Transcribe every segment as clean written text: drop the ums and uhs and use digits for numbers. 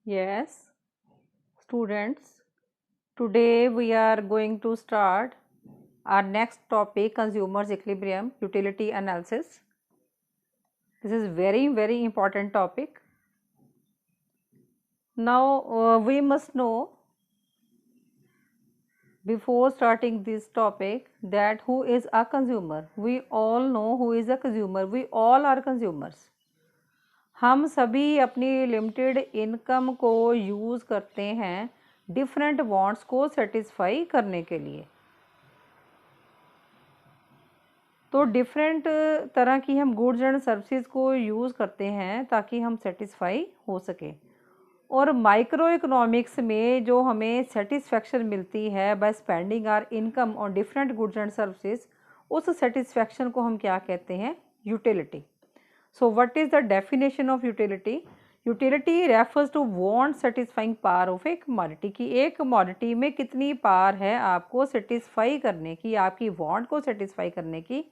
Yes, students, today we are going to start our next topic, consumers equilibrium utility analysis. This is very important topic. Now we must know before starting this topic that who is a consumer. We all know who is a consumer. We all are consumers. हम सभी अपनी limited income को use करते हैं different wants को satisfy करने के लिए। तो डिफरेंट तरह की हम गुड्स एंड सर्विसेज को यूज़ करते हैं ताकि हम सेटिस्फाई हो सके। और माइक्रो इकोनॉमिक्स में जो हमें सेटिस्फेक्शन मिलती है by spending our income on different goods and services, उस सेटिस्फेक्शन को हम क्या कहते हैं? Utility. So what is the definition of utility? Utility refers to want satisfying power of a commodity, कि एक कमोडिटी में कितनी पावर है आपको सेटिस्फाई करने की, आपकी वांट को सेटिस्फाई करने की,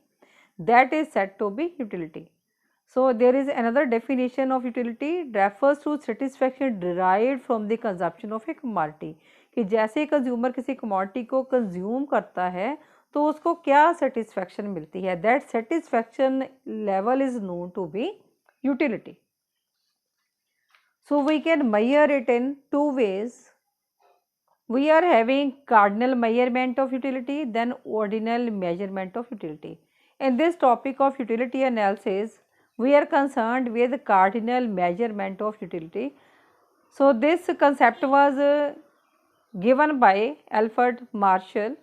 that is said to be utility. So there is another definition of utility, refers to satisfaction derived from the consumption of a commodity, कि जैसे कंज्यूमर किसी कमोडिटी को कंज्यूम करता है तो उसको क्या सेटिस्फैक्शन मिलती है, that satisfaction level is known to be utility. So we can measure it in two ways. We are having cardinal measurement of utility, then ordinal measurement of utility. In this topic of utility analysis, we are concerned with cardinal measurement of utility. So this concept was given by Alfred Marshall.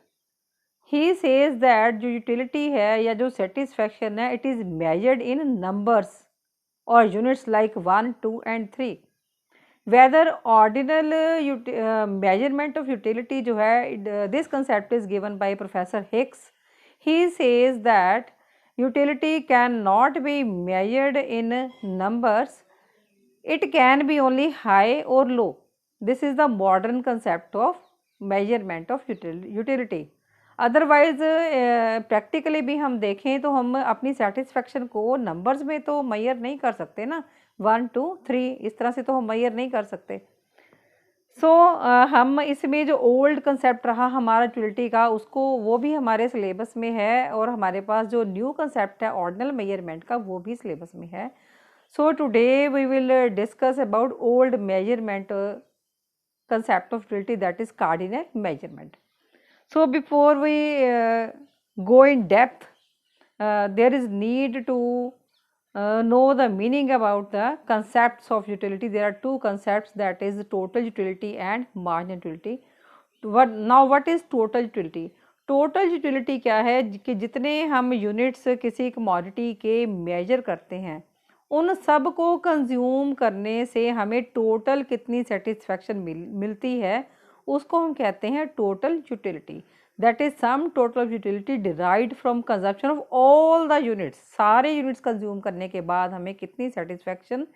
He says that जो utility है या जो satisfaction है, it is measured in numbers or units like 1, 2 and 3. Whether ordinal measurement of utility जो है, this concept is given by Professor Hicks. He says that utility cannot be measured in numbers, it can be only high or low. This is the modern concept of measurement of utility. Otherwise practically भी हम देखें तो हम अपनी satisfaction को numbers में तो major नहीं कर सकते ना, 1, 2, 3 इस तरह से तो हम मेजर नहीं कर सकते। हम इसमें जो ओल्ड कंसेप्ट रहा हमारा यूटिलिटी का, उसको वो भी हमारे सिलेबस में है, और हमारे पास जो न्यू कंसेप्ट है ऑर्डिनल मेजरमेंट का, वो भी सिलेबस में है। So today we will discuss about old measurement concept of utility, that is cardinal measurement. So before we go in depth, there is need to know the meaning about the concepts of utility. There are two concepts, that is total utility and marginal utility. What is total utility? Total utility क्या है कि जितने हम units किसी commodity के major करते हैं, उन सब को कंज्यूम करने से हमें टोटल कितनी सेटिस्फेक्शन मिलती है, उसको हम कहते हैं total utility. That is sum total utility derived from consumption of all the units. सारे यूनिट्स कंज्यूम करने के बाद हमें कितनी सेटिस्फेक्शन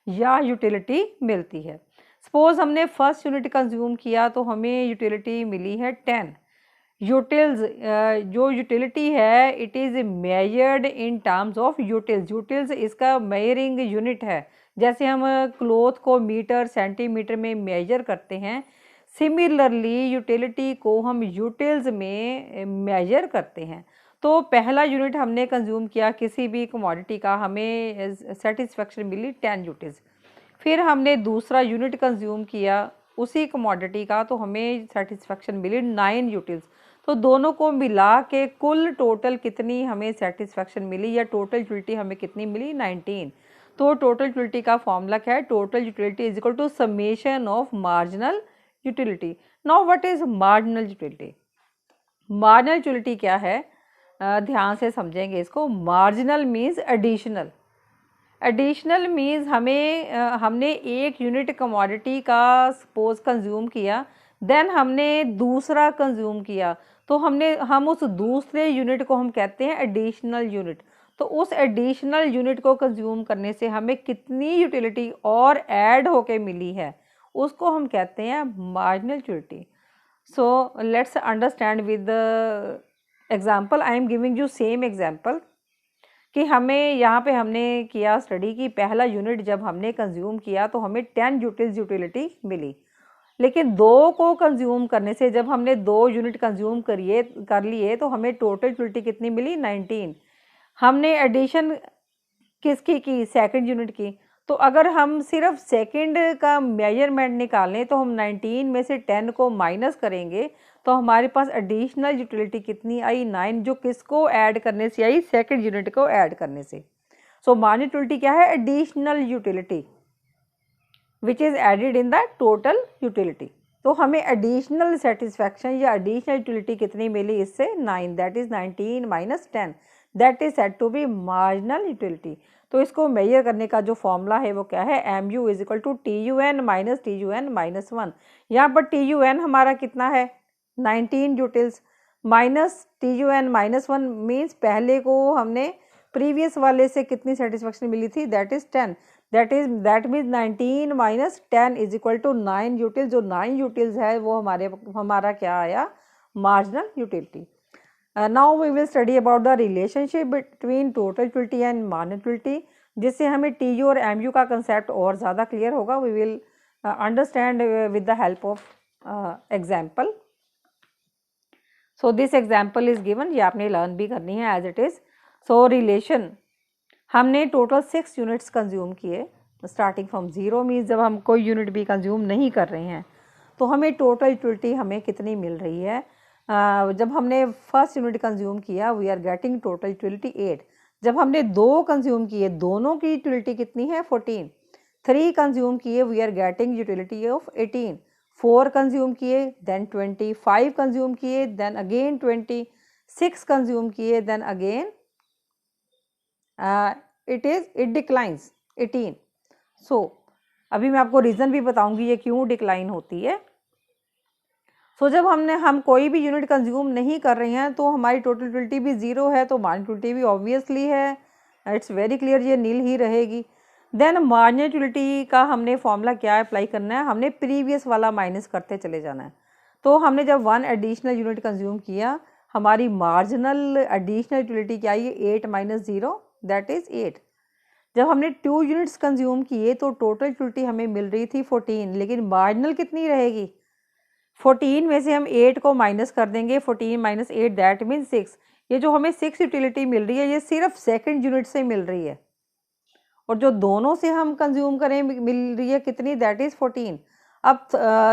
या यूटिलिटी मिलती है. सपोज हमने फर्स्ट यूनिट कंज्यूम किया तो हमें यूटिलिटी मिली है 10. यूटिल्स, जो यूटिलिटी है it is measured in terms of utils. Utils इसका मेजरिंग यूनिट है. जैसे हम क्लोथ को मीटर सेंटीमीटर में मेजर करते हैं, सिमिलरली यूटिलिटी को हम यूटिल्स में मेजर करते हैं. तो पहला यूनिट हमने कंज्यूम किया किसी भी कमोडिटी का, हमें सेटिस्फेक्शन मिली 10 यूटिल्स. फिर हमने दूसरा यूनिट कंज्यूम किया उसी कमोडिटी का, तो हमें सेटिस्फेक्शन मिली 9 यूटिल्स. तो दोनों को मिला के कुल टोटल कितनी हमें सेटिस्फेक्शन मिली या टोटल यूटिलिटी हमें कितनी मिली? 19. तो टोटल यूटिलिटी का फॉर्मूला क्या है? Total utility is equal to summation of marginal utility. Now what is marginal utility? Marginal utility क्या है? ध्यान से समझेंगे इसको. Marginal means additional. Additional means हमने एक यूनिट कमोडिटी का सपोज कंज्यूम किया, देन हमने दूसरा कंज्यूम किया, तो हम उस दूसरे यूनिट को हम कहते हैं एडिशनल यूनिट. तो उस एडिशनल यूनिट को कंज्यूम करने से हमें कितनी यूटिलिटी और ऐड होके मिली है, उसको हम कहते हैं marginal utility. So let's understand with the example. I am giving you same example कि हमें यहाँ पे हमने किया स्टडी कि पहला यूनिट जब हमने कंज्यूम किया तो हमें 10 जूल्स यूटिलिटी मिली, लेकिन 2 को कंज्यूम करने से जब हमने 2 यूनिट कंज्यूम कर लिए तो हमें टोटल यूटिलिटी कितनी मिली 19। हमने एडिशन किसकी की, सेकंड यूनिट की। तो अगर हम सिर्फ सेकंड का मेजरमेंट निकालें तो हम 19 में से 10 को माइनस करेंगे तो हमारे पास एडिशनल यूटिलिटी कितनी आई 9, जो किसको ऐड करने से आई, सेकंड यूनिट को ऐड करने से। सो मार्जिनल यूटिलिटी क्या है, additional utility which is added in the total utility. तो हमें एडिशनल सेटिस्फैक्शन या एडिशनल यूटिलिटी कितनी मिली इससे 9, that is 19 minus 10, that is said to be marginal utility. तो इसको मेजर करने का जो फॉर्मूला है वो क्या है, M U is equal to T U N minus T U N minus 1। यहाँ पर टी यू एन हमारा कितना है 19 joules minus T U N minus 1 means पहले को हमने प्रीवियस वाले से कितनी सेटिस्फैक्शन मिली थी, that is 10, that means 19 minus 10 is equal to 9 utils. जो 9 यूटिल्स है वो हमारा क्या आया, marginal utility. Now we will study about the relationship between total utility and marginal utility, जिससे हमें टी यू और एम यू का कंसेप्ट और ज़्यादा क्लियर होगा। We will understand with the help of example. So this example is given, ये आपने learn भी करनी है as it is. So relation, हमने टोटल 6 यूनिट्स कंज्यूम किए स्टार्टिंग फ्रॉम 0 मीन्स जब हम कोई यूनिट भी कंज्यूम नहीं कर रहे हैं तो हमें टोटल यूटिलिटी हमें कितनी मिल रही है। जब हमने फर्स्ट यूनिट कंज्यूम किया we are getting total utility 8। जब हमने 2 कंज्यूम किए दोनों की यूटिलिटी कितनी है 14। 3 कंज्यूम किए we are getting utility of 18। 4 consume किए देन 20, 5 कंज्यूम किए देन अगेन 20, 6 कंज्यूम किए then again it declines 18। So अभी मैं आपको रीज़न भी बताऊंगी ये क्यों डिक्लाइन होती है। सो जब हम कोई भी यूनिट कंज्यूम नहीं कर रहे हैं तो हमारी टोटल यूटिलिटी भी 0 है, तो मार्जिनल यूटिलिटी भी ऑब्वियसली है, इट्स वेरी क्लियर, ये नील ही रहेगी। देन मार्जिनल यूटिलिटी का हमने फॉर्मूला क्या अप्लाई करना है, हमने प्रीवियस वाला माइनस करते चले जाना है। तो हमने जब 1 एडिशनल यूनिट कंज्यूम किया हमारी मार्जिनल एडिशनल यूटिलिटी क्या आई 8 माइनस 0 दैट इज़ 8। जब हमने 2 यूनिट्स कंज्यूम किए तो टोटल यूटिलिटी हमें मिल रही थी 14, लेकिन मार्जिनल कितनी रहेगी 14 में से हम 8 को माइनस कर देंगे, 14 माइनस 8 दैट मीन 6। ये जो हमें 6 यूटिलिटी मिल रही है ये सिर्फ सेकंड यूनिट से मिल रही है, और जो दोनों से हम कंज्यूम करें मिल रही है कितनी, दैट इज़ 14। अब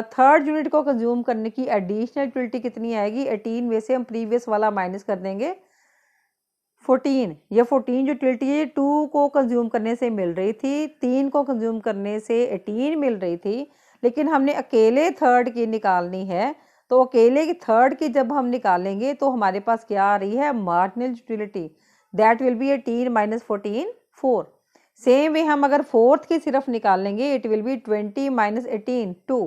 थर्ड यूनिट को कंज्यूम करने की एडिशनल यूटिलिटी कितनी आएगी, 18 में से हम प्रीवियस वाला माइनस कर देंगे 14। ये 14 जो यूटिलिटी है 2 को कंज्यूम करने से मिल रही थी, 3 को कंज्यूम करने से 18 मिल रही थी, लेकिन हमने अकेले थर्ड की निकालनी है। तो अकेले की थर्ड की जब हम निकालेंगे तो हमारे पास क्या आ रही है, marginal utility, that will be 18 minus 14 4। Same way हम अगर फोर्थ की सिर्फ निकालेंगे it will be 20 minus 18 2।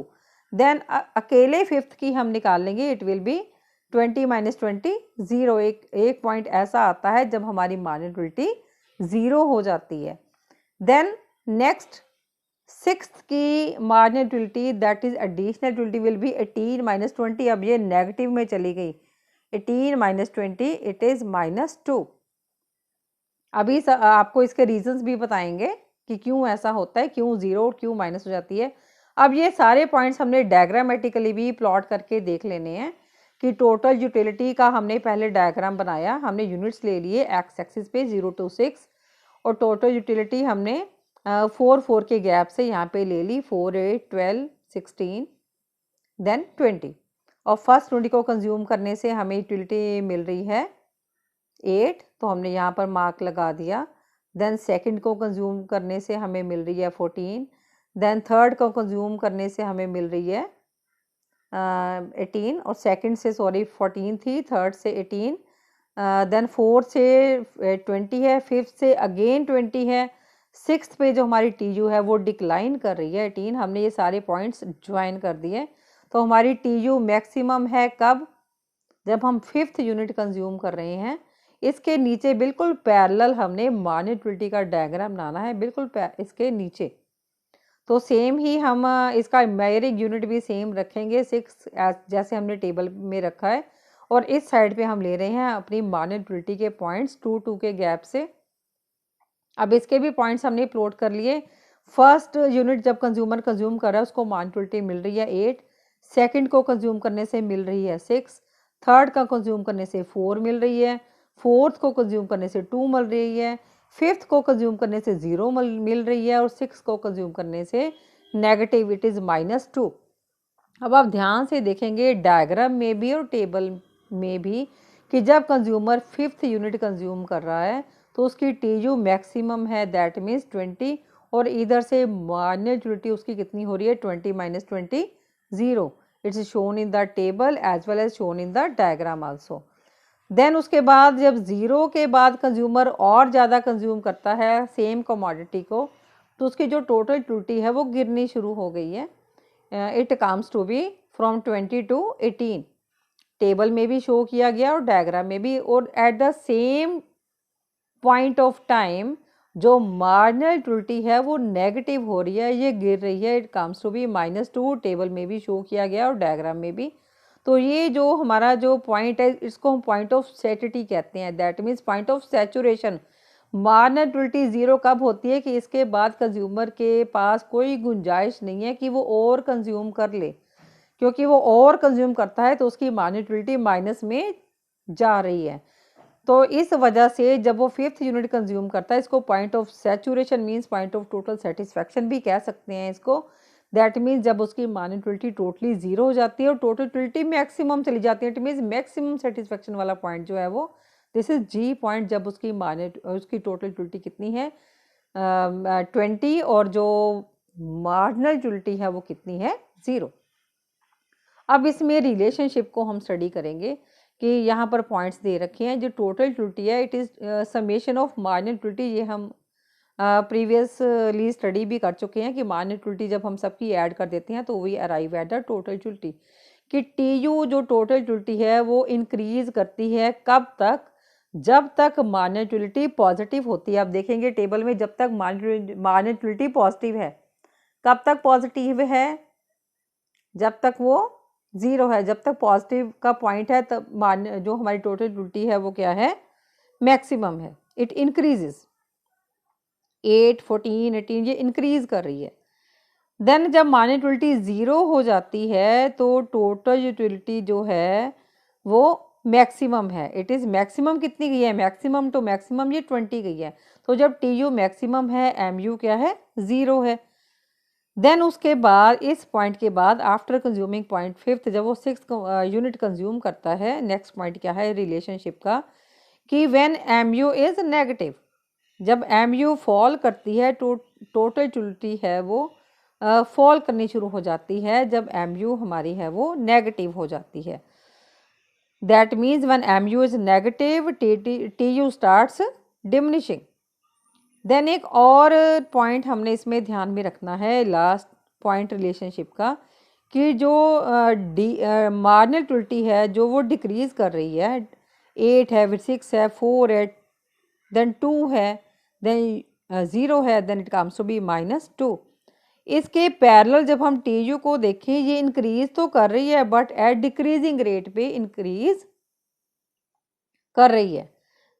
Then अकेले फिफ्थ की हम निकालेंगे इट विल बी 20 माइनस 20 0। एक पॉइंट ऐसा आता है जब हमारी मार्जिनल यूटिलिटी 0 हो जाती है। देन नेक्स्ट सिक्स्थ की marginal utility that is additional utility will be 18 minus 20। अब ये नेगेटिव में चली गई, 18 माइनस 20 इट इज माइनस 2। अभी आपको इसके रीजंस भी बताएंगे कि क्यों ऐसा होता है, क्यों 0 और क्यों माइनस हो जाती है। अब ये सारे पॉइंट्स हमने डायग्रामेटिकली भी प्लॉट करके देख लेने हैं कि टोटल यूटिलिटी का हमने पहले डायग्राम बनाया, हमने यूनिट्स ले लिए एक्स एक्सिस पे 0 to 6, और टोटल यूटिलिटी हमने 4 के गैप से यहाँ पे ले ली 4 8 12 16 देन 20। और फर्स्ट यूनिट को कंज्यूम करने से हमें यूटिलिटी मिल रही है 8, तो हमने यहाँ पर मार्क लगा दिया। देन सेकंड को कंज्यूम करने से हमें मिल रही है 14। देन थर्ड को कंज्यूम करने से हमें मिल रही है 18, और सेकंड से 14 थी, थर्ड से 18, देन फोर्थ से 20 है, फिफ्थ से अगेन 20 है, सिक्स्थ पे जो हमारी टी है वो डिक्लाइन कर रही है 18। हमने ये सारे पॉइंट्स ज्वाइन कर दिए, तो हमारी टी मैक्सिमम है कब, जब हम फिफ्थ यूनिट कंज्यूम कर रहे हैं। इसके नीचे बिल्कुल पैरेलल हमने मार्जिनल यूटिलिटी का डायग्राम बनाना है, बिल्कुल इसके नीचे। तो सेम ही हम इसका मेजरिंग यूनिट भी सेम रखेंगे 6 जैसे हमने टेबल में रखा है, और इस साइड पे हम ले रहे हैं अपनी मार्जिनल यूटिलिटी के पॉइंट्स 2 2 के गैप से। अब इसके भी पॉइंट्स हमने प्लॉट कर लिए। फर्स्ट यूनिट जब कंज्यूमर कंज्यूम कर रहा है उसको मार्जिनलिटी मिल रही है 8, सेकंड को कंज्यूम करने से मिल रही है 6, थर्ड का कंज्यूम करने से 4 मिल रही है, फोर्थ को कंज्यूम करने से 2 मिल रही है, फिफ्थ को कंज्यूम करने से 0 मिल रही है और सिक्स को कंज्यूम करने से नेगेटिव इट इज़ -2। अब आप ध्यान से देखेंगे डायग्राम में भी और टेबल में भी कि जब कंज्यूमर फिफ्थ यूनिट कंज्यूम कर रहा है तो उसकी टीयू मैक्सिमम है, दैट मीन्स 20, और इधर से मार्जिनलिटी उसकी कितनी हो रही है 20 - 20 0। It's shown in the table as well as shown in the diagram also. Then उसके बाद जब 0 के बाद कंज्यूमर और ज़्यादा कंज्यूम करता है सेम कमोडिटी को तो उसकी जो टोटल यूटिलिटी है वो गिरनी शुरू हो गई है। It comes to be from 20 to 18। Table में भी शो किया गया और डायग्राम में भी, और at the same point of time जो मार्जिनल यूटिलिटी है वो नेगेटिव हो रही है, ये गिर रही है, it comes to be -2। Table में भी शो किया गया और डायग्राम में भी। तो ये जो हमारा जो पॉइंट है इसको हम पॉइंट ऑफ सैटिटी कहते हैं, that means point of saturation. Marginality 0 कब होती है कि इसके बाद कंज्यूमर के पास कोई गुंजाइश नहीं है कि वो और कंज्यूम कर ले, क्योंकि वो और कंज्यूम करता है तो उसकी मार्जिनलिटी माइनस में जा रही है। तो इस वजह से जब वो फिफ्थ यूनिट कंज्यूम करता है इसको point of saturation means point of total satisfaction भी कह सकते हैं इसको। दैट मीन्स जब उसकी मार्जिनलिटी टोटली 0 हो जाती है और टोटल यूटिलिटी मैक्सिमम चली जाती है, इट मीन्स मैक्सिमम सेटिस्फैक्शन वाला पॉइंट जो है वो दिस इज जी पॉइंट, जब उसकी टोटल यूटिलिटी कितनी है 20 और जो मार्जिनल यूटिलिटी है वो कितनी है 0। अब इसमें रिलेशनशिप को हम स्टडी करेंगे कि यहाँ पर पॉइंट्स दे रखे हैं। जो टोटल यूटिलिटी है it is summation of marginal utility, ये हम प्रीवियसली स्टडी भी कर चुके हैं कि मार्जिनल यूटिलिटी जब हम सबकी ऐड कर देते हैं तो we arrive at the total utility. कि टीयू जो टोटल यूटिलिटी है वो इंक्रीज करती है कब तक, जब तक मार्जिनल यूटिलिटी पॉजिटिव होती है। आप देखेंगे टेबल में जब तक मार्जिनल यूटिलिटी पॉजिटिव है, कब तक पॉजिटिव है, जब तक वो 0 है, जब तक पॉजिटिव का पॉइंट है तब जो हमारी टोटल यूटिलिटी है वो क्या है मैक्सिमम है, इट इंक्रीजेस 8, 14, 18 ये इंक्रीज कर रही है। देन जब मार्जिनल यूटिलिटी 0 हो जाती है तो टोटल यूटिलिटी जो है वो मैक्सिमम है, इट इज़ मैक्सिमम कितनी गई है, मैक्सिमम टू मैक्सिमम ये 20 गई है। तो जब टी यू मैक्सिमम है एम यू क्या है 0 है। देन उसके बाद इस पॉइंट के बाद आफ्टर कंज्यूमिंग पॉइंट फिफ्थ जब वो सिक्स यूनिट कंज्यूम करता है, नेक्स्ट पॉइंट क्या है रिलेशनशिप का कि when M U is negative, जब एम यू फॉल करती है तो टोटल यूटिलिटी है वो फॉल करनी शुरू हो जाती है जब एम यू हमारी है वो नेगेटिव हो जाती है। That means when M U is negative T U starts diminishing. Then एक और पॉइंट हमने इसमें ध्यान में रखना है लास्ट पॉइंट रिलेशनशिप का कि जो मार्जिनल यूटिलिटी है जो वो डिक्रीज़ कर रही है, 8 है, फिर 6 है, 4 है, देन 2 है, देन 0 है, then it comes to be -2। इसके पैरेलल जब हम टी यू को देखें ये इंक्रीज़ तो कर रही है बट एट डिक्रीजिंग रेट पे इंक्रीज़ कर रही है।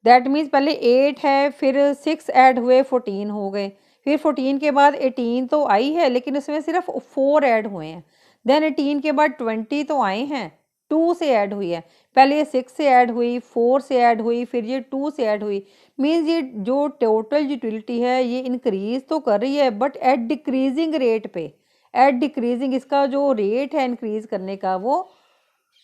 दैट मीन्स पहले 8 है, फिर 6 ऐड हुए 14 हो गए, फिर 14 के बाद 18 तो आई है लेकिन उसमें सिर्फ 4 ऐड हुए हैं। देन 18 के बाद 20 तो आए हैं, 2 से ऐड हुई है, पहले ये 6 से ऐड हुई, 4 से ऐड हुई, फिर ये 2 से ऐड हुई। मीन्स ये जो टोटल यूटिलिटी है ये इंक्रीज तो कर रही है बट एट डिक्रीजिंग रेट पे, एट डिक्रीजिंग इसका जो रेट है इंक्रीज करने का वो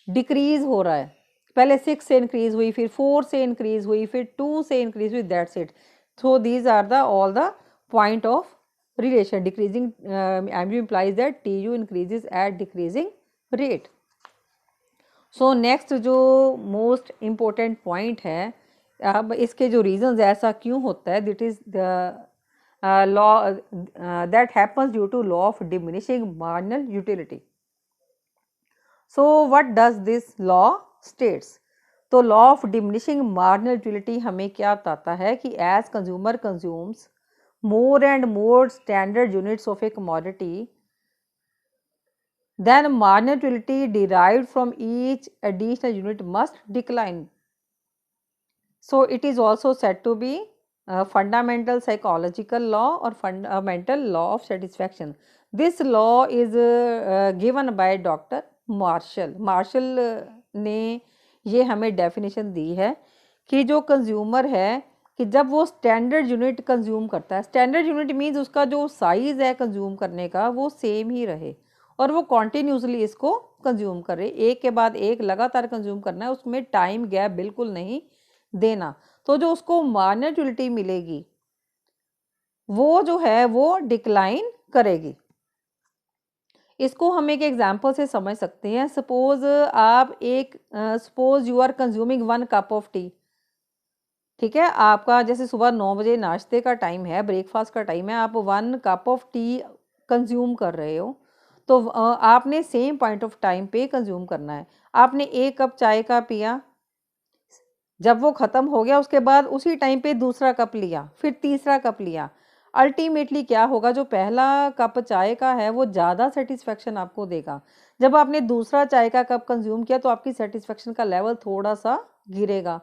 डिक्रीज हो रहा है। पहले 6 से इंक्रीज हुई, फिर 4 से इंक्रीज हुई, फिर 2 से इंक्रीज हुई, that's it. So these are the all the point of relation. Decreasing MU implies that TU increases at decreasing rate। So next जो मोस्ट इम्पोर्टेंट पॉइंट है, अब इसके जो रीजंस ऐसा क्यों होता है, that is the law that happens due to law of diminishing marginal utility. So what does this law states, तो law of diminishing marginal utility हमें क्या बताता है कि as consumer consumes more and more standard units of a commodity, then marginal utility derived from each additional unit must decline. So it is also said to be fundamental psychological law और fundamental law of satisfaction. This law is given by doctor Marshall. Marshall ने ये हमें definition दी है कि जो consumer है कि जब वो स्टैंडर्ड यूनिट कंज्यूम करता है, स्टैंडर्ड यूनिट मीन्स उसका जो साइज़ है कंज्यूम करने का वो सेम ही रहे और वो कॉन्टीन्यूसली इसको कंज्यूम करे, एक के बाद एक लगातार कंज्यूम करना है, उसमें टाइम गैप बिल्कुल नहीं देना। तो जो उसको मार्जिनलिटी मिलेगी वो जो है वो डिक्लाइन करेगी। इसको हम एक एग्जांपल से समझ सकते हैं। सपोज आप suppose you are consuming 1 cup of tea, ठीक है, आपका जैसे सुबह 9 बजे नाश्ते का टाइम है, ब्रेकफास्ट का टाइम है, आप 1 कप ऑफ टी कंज्यूम कर रहे हो, तो आपने सेम पॉइंट ऑफ टाइम पे कंज्यूम करना है। आपने 1 कप चाय का पिया, जब वो ख़त्म हो गया उसके बाद उसी टाइम पे दूसरा कप लिया, फिर तीसरा कप लिया। अल्टीमेटली क्या होगा, जो पहला कप चाय का है वो ज़्यादा सेटिस्फेक्शन आपको देगा। जब आपने दूसरा चाय का कप कंज्यूम किया तो आपकी सेटिस्फेक्शन का लेवल थोड़ा सा गिरेगा।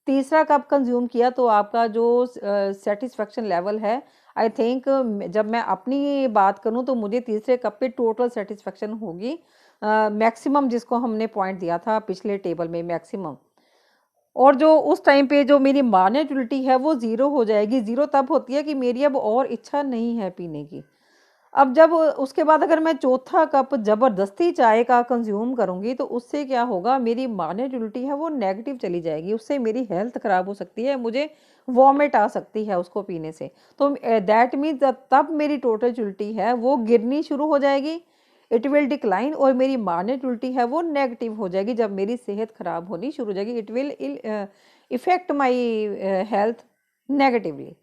तीसरा कप कंज्यूम किया तो आपका जो सेटिस्फेक्शन लेवल है, आई थिंक जब मैं अपनी बात करूं तो मुझे तीसरे कप पे टोटल सेटिस्फेक्शन होगी मैक्सिमम, जिसको हमने पॉइंट दिया था पिछले टेबल में, मैक्सिमम। और जो उस टाइम पे जो मेरी मार्जिनलिटी है वो ज़ीरो हो जाएगी। ज़ीरो तब होती है कि मेरी अब और इच्छा नहीं है पीने की। अब जब उसके बाद अगर मैं चौथा कप ज़बरदस्ती चाय का कंज्यूम करूँगी तो उससे क्या होगा, मेरी मार्जिनलिटी है वो नेगेटिव चली जाएगी, उससे मेरी हेल्थ ख़राब हो सकती है, मुझे वॉमिट आ सकती है उसको पीने से। तो दैट मीन्स तब मेरी टोटलिटी है वो गिरनी शुरू हो जाएगी, इट विल डिक्लाइन, और मेरी मार्जिनलिटी है वो नेगेटिव हो जाएगी। जब मेरी सेहत ख़राब होनी शुरू हो जाएगी, it will effect my health negatively.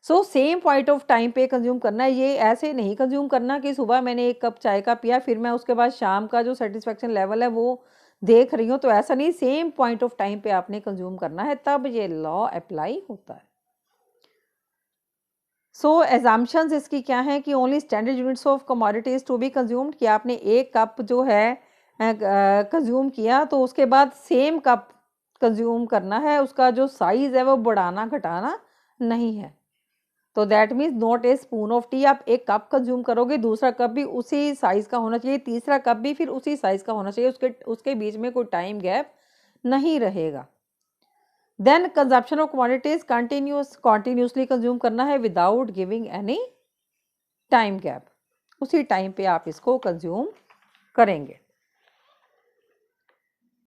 So same point of time पे कंज्यूम करना है। ये ऐसे नहीं कंज्यूम करना कि सुबह मैंने 1 कप चाय का पिया, फिर मैं उसके बाद शाम का जो सेटिस्फेक्शन लेवल है वो देख रही हूँ, तो ऐसा नहीं, सेम पॉइंट ऑफ टाइम पे आपने कंज्यूम करना है, तब ये लॉ अप्लाई होता है। सो एजम्पशंस इसकी क्या है कि only standard units of commodities to be consumed, कि आपने 1 कप जो है कंज्यूम किया तो उसके बाद सेम कप कंज्यूम करना है, उसका जो साइज है वो बढ़ाना घटाना नहीं है। तो that means not a spoon of T, आप 1 कप कंज्यूम करोगे, दूसरा कप भी उसी साइज का होना चाहिए, तीसरा कप भी फिर उसी साइज का होना चाहिए, उसके उसके बीच में कोई टाइम गैप नहीं रहेगा। Then consumption of quantities continuously consume करना है without giving any time gap, उसी टाइम पे आप इसको कंज्यूम करेंगे।